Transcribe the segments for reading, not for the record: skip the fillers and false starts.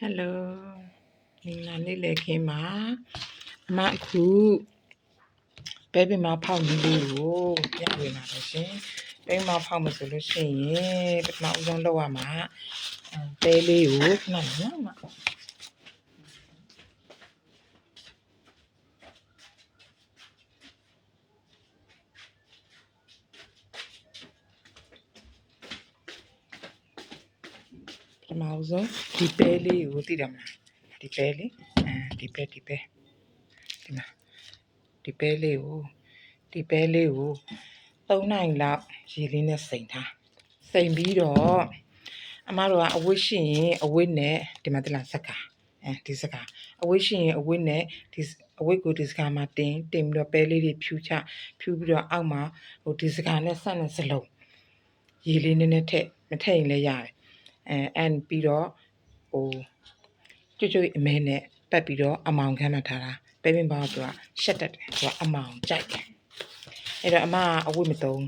Hello ဒီနေ့လေခင်မှာအမအခုပဲပင်မဖောက်နည်းလေးကိုပြပေးလာပါရှင်ပဲပင်မဖောက်မှဆိုလို့ရှိရင်ပထမဦးဆုံးလုပ်ရမှာပဲလေးကိုခဏနော်မပထမဦးဆုံးဒီပဲလေးကိုသိတယ်မလားဒီပဲလေးဒီပဲဒီမှာဒီပဲလေးကို3နိုင်လောက်ရေလေးနဲ့စိမ်ထားစိမ်ပြီးတော့အမတို့ကအဝတ်ရှိရင်အဝတ်နဲ့ဒီမှာတလားစက္ကာဒီစက္ကာအဝတ်ရှိရင်အဝတ်နဲ့ဒီအဝတ်ကိုဒီစက္ကာမှာတင်ပြီးတော့ပဲလေးတွေဖြူပြီးတော့အောက်မှာဟိုဒီစက္ကာနဲ့ဆက်နဲ့စလုံးရေလေးနည်းနည်းထည့်မထည့်ရင်လည်းရတယ်ပြီးတော့ဟိုကျွတ်အမဲနဲ့ပတ်ပြီးတော့အမောင်ခမ်းမှထားတာပဲပင်ပါတော့ရှက်တတ်တယ်သူကအမောင်ကြိုက်တယ်အဲ့တော့အမအဝတ်မသုံး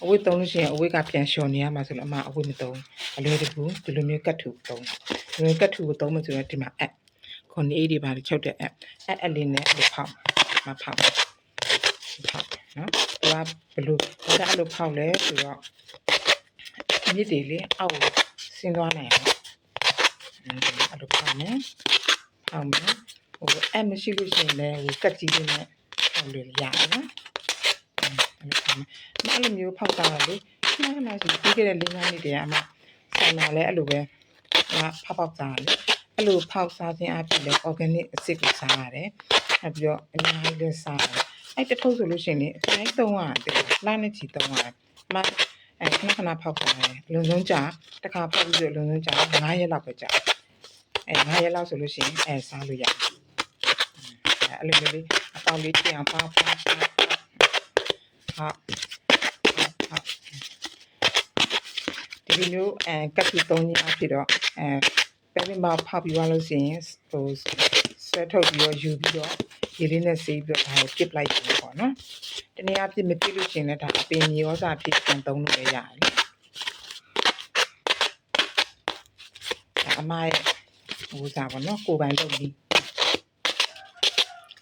လို့ရှိရင်အဝတ်ကပြန်လျှော်နေရမှာဆိုလို့အမအဝတ်မသုံးအလွယ်တကူဒီလိုမျိုးကတ်ထူသုံးတယ်ကတ်ထူကိုသုံးမှဆိုတော့ဒီမှာခွန်အေးတွေပါချုပ်တဲ့အလေးနဲ့အဲ့လိုဖောက်နော်သူကဘလို့ဒါအဲ့လိုဖောက်လဲဆိုတော့မြစ်တွေလေအောက်ဆင်းသွားနိုင်အောင်အဲ့လိုဖောက်မယ်ဟိုမရှိလို့ရှိရင်လည်းဟိုကတ်ကြီးလေးနဲ့ဖောက်လို့ရတယ်နော်အဲ့လိုမျိုးဖောက်တာလေခဏဆိုပြီးခဲ့တဲ့၄-၅နှစ်တည်းကအမဆိုင်မှာလည်းအဲ့လိုပဲဖောက်စားတယ်အဲ့လိုဖောက်စားခြင်းအပြင်လည်း organic အစစ်ကိုစားရတယ်ပြီးတော့အများကြီးလည်းစားတယ်အဲ့တထုပ်ဆိုလို့ရှိရင်အတိုင်းသုံးရတယ်လနဲ့ချီသုံးရတယ်အမခဏဖောက်ပါတယ်အလုံးစုံကြာတစ်ခါဖောက်ပြီးတော့အလုံးစုံကြာ9ရက်လောက်ပဲကြာ9ရက်လောက်ဆိုလို့ရှိရင်စားလို့ရတယ်အဲ့လိုလေးအပေါက်လေးပြင်အောင်ဖောက်ဒီလိုမျိုးကတ်ပြီးသုံးခြင်းအဖြစ်တော့ပဲပင်မဖောက်ပြီးသွားလို့ရှိရင်ဟိုဆွဲထုတ်ပြီးတော့ယူပြီးတော့ရေလေးနဲ့ဆေးပြီးတော့ဒါကိုကစ်လိုက်တယ်ပေါ့နော်တနည်းအားဖြင့်မပြည့်လို့ရှိရင်လည်းဒါအပင်မြေဩဇာဖြစ်ပြန်သုံးလို့လည်းရတယ်အမရဲ့ဟိုစားပေါ့နော်ကိုယ်ပိုင်လုပ်ပြီး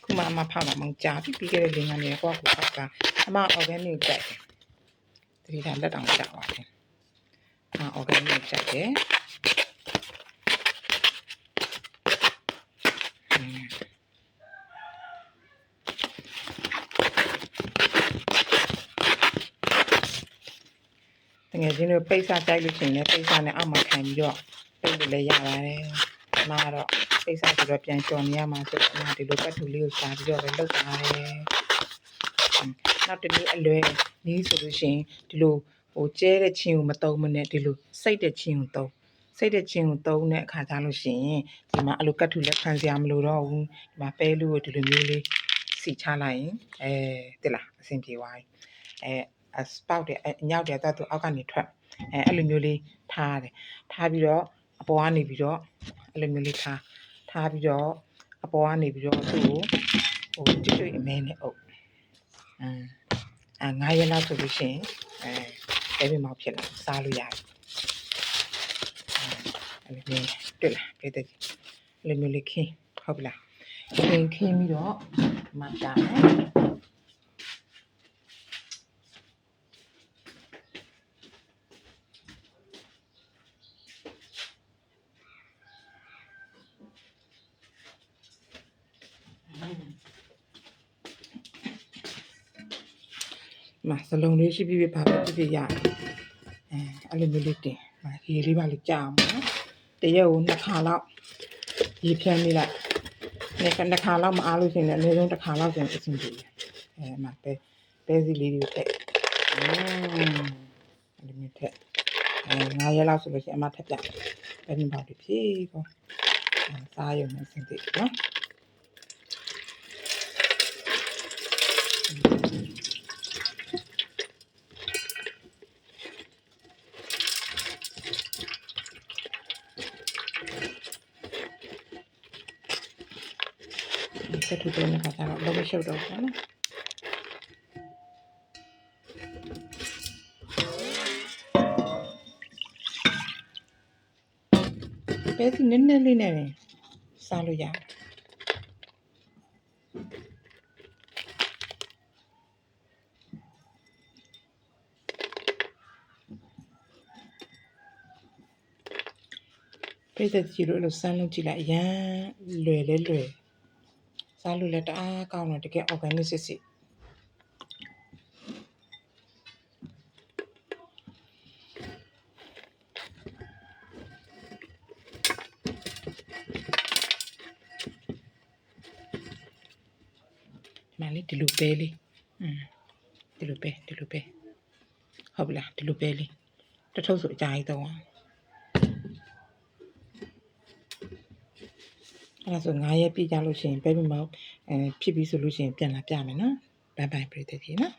ခုမှအမဖောက်တာမဟုတ်ကြာပြီးခဲ့တဲ့၄-၅နှစ်ကိုဖောက်တာအမ organic ကြိုက်တယ်ဒီဒါလက်တောင်ကြာပါတယ်organic ကြိုက်တယ်တကယ်ချင်းတို့ပိတ်စားကြိုက်လို့ရှိရင်လည်းပိတ်စားနဲ့အောက်မှာခံပြီးတော့ပိတ်လို့လည်းရပါတယ်အမကတော့ပိတ်စားပြီးတော့ပြန်ကြော်နေရမှာဆိုတော့အမဒီလိုကတ်ထူလေးကိုရှာပြီးတော့ပဲလုပ်ပါတယ်နောက်တစ်နည်းအလွယ်နည်းဆိုလို့ရှိရင်ဒီလိုဟိုကျဲတဲ့ချင်းကိုမသုံးမနဲ့ဒီလိုစိတ်တဲ့ချင်းကိုသုံးတဲ့အခါကျလို့ရှိရင်ဒီမှာအဲ့လိုကတ်ထူလက်ခံစရာမလိုတော့ဘူးဒီမှာပဲလို့ဒီလိုမျိုးလေးစီချလိုက်ရင်တဲ့လားအဆင်ပြေသွားပြီစပေါက်တယ်အညောက်တယ်တော့သူအောက်ကနေထွက်အဲ့လိုမျိုးလေးထားတယ်ထားပြီးတော့အပေါ်ကနေပြီးတော့အဲ့လိုမျိုးလေးထားပြီးတော့အပေါ်ကနေပြီးတော့သူ့ကိုဟိုကျွတ်အမဲနဲ့အုပ်9ရက်လောက်ဆိုလို့ရှိရင်ပဲပင်မောက်ဖြစ်လာစားလို့ရတယ်အဲ့လိုမျိုးတွေ့လားပြတဲ့အဲ့လိုမျိုးလေးခင်းဟုတ်ပြီလားခင်းပြီးတော့မှတ်တာမစလုံးလေးရှိပြီးပါပဲပြည့်ရတယ်အဲ့လိုမျိုးလေးတင်ရေလေးပါလေးကြာအောင်နော်တရက်ကို2ခါလောက်ရေဖြန်းနေလိုက်2ခါလောက်မအားလို့ရှိရင်လည်းအနည်းဆုံး1ခါလောက်ကျန်အဆင်ပြေတယ်မပဲစီလေးတွေထည့်အဲ့လိုမျိုးထည့်9ရက်လောက်ဆိုလို့ရှိရင်အမထပ်ပြပဲမြင်ပါပြီဖြည့်ကောစားရုံနဲ့အဆင်ပြေနော်ကတ်ထူတဲ့အခါကျတော့လောမရှုပ်တော့ဘူးနော်ပဲ ပဲစီနည်းနည်းလေးနဲ့စားလို့ရတယ်ပြည့်တဲ့ကြည့်လို့လို့စမ်းလို့ကြည့်လိုက်အရန်လွယ်စားလို့လည်းတအားကောင်းတော့တကယ် organic စစ်မလေးဒီလိုပဲလေးဒီလိုပဲဟုတ်ပြီလားဒီလိုပဲလေးတထုပ်ဆိုအကြာကြီးတော့အဲ့ဒါဆို9ရက်ပြည့်ကြလို့ရှိရင်ပဲပြီးမှဖြစ်ပြီးဆိုလို့ရှိရင်ပြန်လာပြမယ်နော်ဘိုင်ဘိုင်ပြည့်တဲ့ကြီးနော်